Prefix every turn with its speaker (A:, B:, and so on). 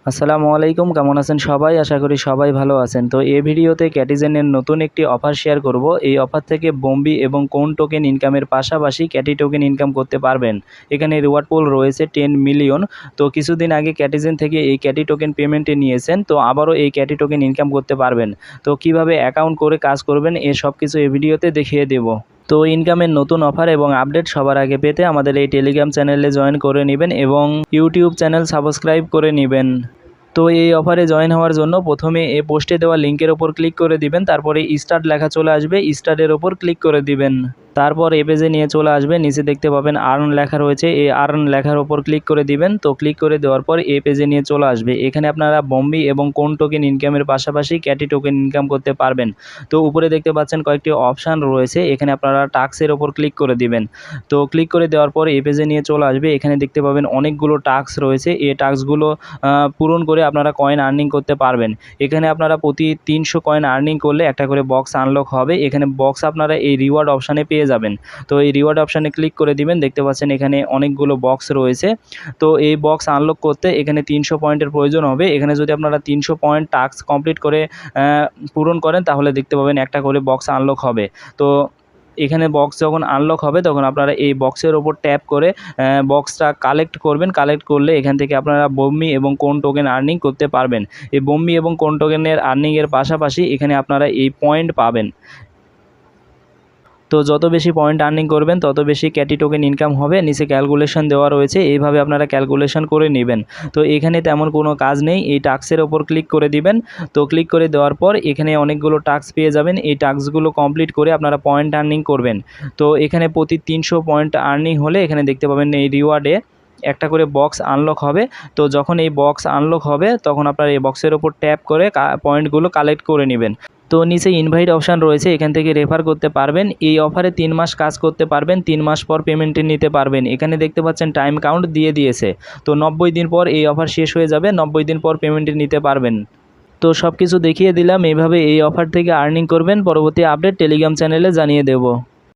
A: আসসালামু আলাইকুম, কেমন আছেন সবাই? আশা করি সবাই ভালো আছেন। তো এই ভিডিওতে ক্যাটিজেনের নতুন একটি অফার শেয়ার করব। এই অফার থেকে বম্বি এবং কোন টোকেন ইনকামের পাশাপাশি ক্যাটি টোকেন ইনকাম করতে পারবেন। এখানে রিওয়ার্ড পুল রয়েছে 10 মিলিয়ন। তো কিছুদিন আগে ক্যাটিজেন থেকে এই ক্যাটি টোকেন পেমেন্টে নিয়েছেন, তো আবারও এই ক্যাটি টোকেন ইনকাম করতে পারবেন। তো কিভাবে অ্যাকাউন্ট করে কাজ করবেন এ সব কিছু এই ভিডিওতে দেখিয়ে দেব। তো ইনকামের নতুন অফার এবং আপডেট সবার আগে পেতে আমাদের এই টেলিগ্রাম চ্যানেলে জয়েন করে নেবেন এবং ইউটিউব চ্যানেল সাবস্ক্রাইব করে নেবেন। তো এই অফারে জয়েন হওয়ার জন্য প্রথমে এই পোস্টে দেওয়া লিঙ্কের ওপর ক্লিক করে দিবেন, তারপরে স্টার্ট লেখা চলে আসবে, স্টার্টের ওপর ক্লিক করে দিবেন। তারপর এই পেজে নিয়ে চলে আসবে, নিচে দেখতে পাবেন আর্ন লেখা রয়েছে, এই আর্ন লেখার ওপর ক্লিক করে দিবেন। তো ক্লিক করে দেওয়ার পর এই পেজে নিয়ে চলে আসবে। এখানে আপনারা বম্বি এবং কোন টোকেন ইনকামের পাশাপাশি ক্যাটি টোকেন ইনকাম করতে পারবেন। তো উপরে দেখতে পাচ্ছেন কয়েকটি অপশান রয়েছে, এখানে আপনারা টাস্কের ওপর ক্লিক করে দিবেন। তো ক্লিক করে দেওয়ার পর এই পেজে নিয়ে চলে আসবে। এখানে দেখতে পাবেন অনেকগুলো টাস্ক রয়েছে, এই টাস্কগুলো পূরণ করে আপনারা কয়েন আর্নিং করতে পারবেন। এখানে আপনারা প্রতি 300 কয়েন আর্নিং করলে একটা করে বক্স আনলক হবে। এখানে বক্স আপনারা এই রিওয়ার্ড অপশানে পেয়ে যাবেন। তো এই রিওয়ার্ড অপশানে ক্লিক করে দিবেন, দেখতে পাচ্ছেন এখানে অনেকগুলো বক্স রয়েছে। তো এই বক্স আনলক করতে এখানে 300 পয়েন্টের প্রয়োজন হবে। এখানে যদি আপনারা 300 পয়েন্ট টাস্ক কমপ্লিট করে পূরণ করেন তাহলে দেখতে পাবেন একটা করে বক্স আনলক হবে। তো এখানে বক্স যখন আনলক হবে তখন আপনারা এই বক্সের ওপর ট্যাপ করে বক্সটা কালেক্ট করবেন। কালেক্ট করলে এখান থেকে আপনারা বম্বি এবং কোন টোকেন আর্নিং করতে পারবেন। এই বম্বি এবং কোন টোকেনের আর্নিংয়ের পাশাপাশি এখানে আপনারা এই পয়েন্ট পাবেন। তো যত বেশি পয়েন্ট আর্নিং করবেন তত বেশি ক্যাটি টোকেন ইনকাম হবে। নিচে ক্যালকুলেশন দেওয়া রয়েছে, এইভাবে আপনারা ক্যালকুলেশন করে নেবেন। তো এখানে তেমন কোনো কাজ নেই, এই টাস্কের ওপর ক্লিক করে দিবেন। তো ক্লিক করে দেওয়ার পর এখানে অনেকগুলো টাস্ক পেয়ে যাবেন। এই টাস্কগুলো কমপ্লিট করে আপনারা পয়েন্ট আর্নিং করবেন। তো এখানে প্রতি 300 পয়েন্ট আর্নিং হলে এখানে দেখতে পাবেন এই রিওয়ার্ডে একটা করে বক্স আনলক হবে। তো যখন এই বক্স আনলক হবে তখন আপনারা এই বক্সের ওপর ট্যাপ করে পয়েন্টগুলো কালেক্ট করে নেবেন। তো নিচে ইনভাইট অপশান রয়েছে, এখান থেকে রেফার করতে পারবেন। এই অফারে 3 মাস কাজ করতে পারবেন, 3 মাস পর পেমেন্টে নিতে পারবেন। এখানে দেখতে পাচ্ছেন টাইম কাউন্ট দিয়ে দিয়েছে। তো 90 দিন পর এই অফার শেষ হয়ে যাবে, 90 দিন পর পেমেন্টে নিতে পারবেন। তো সব কিছু দেখিয়ে দিলাম, এইভাবে এই অফার থেকে আর্নিং করবেন। পরবর্তী আপডেট টেলিগ্রাম চ্যানেলে জানিয়ে দেব।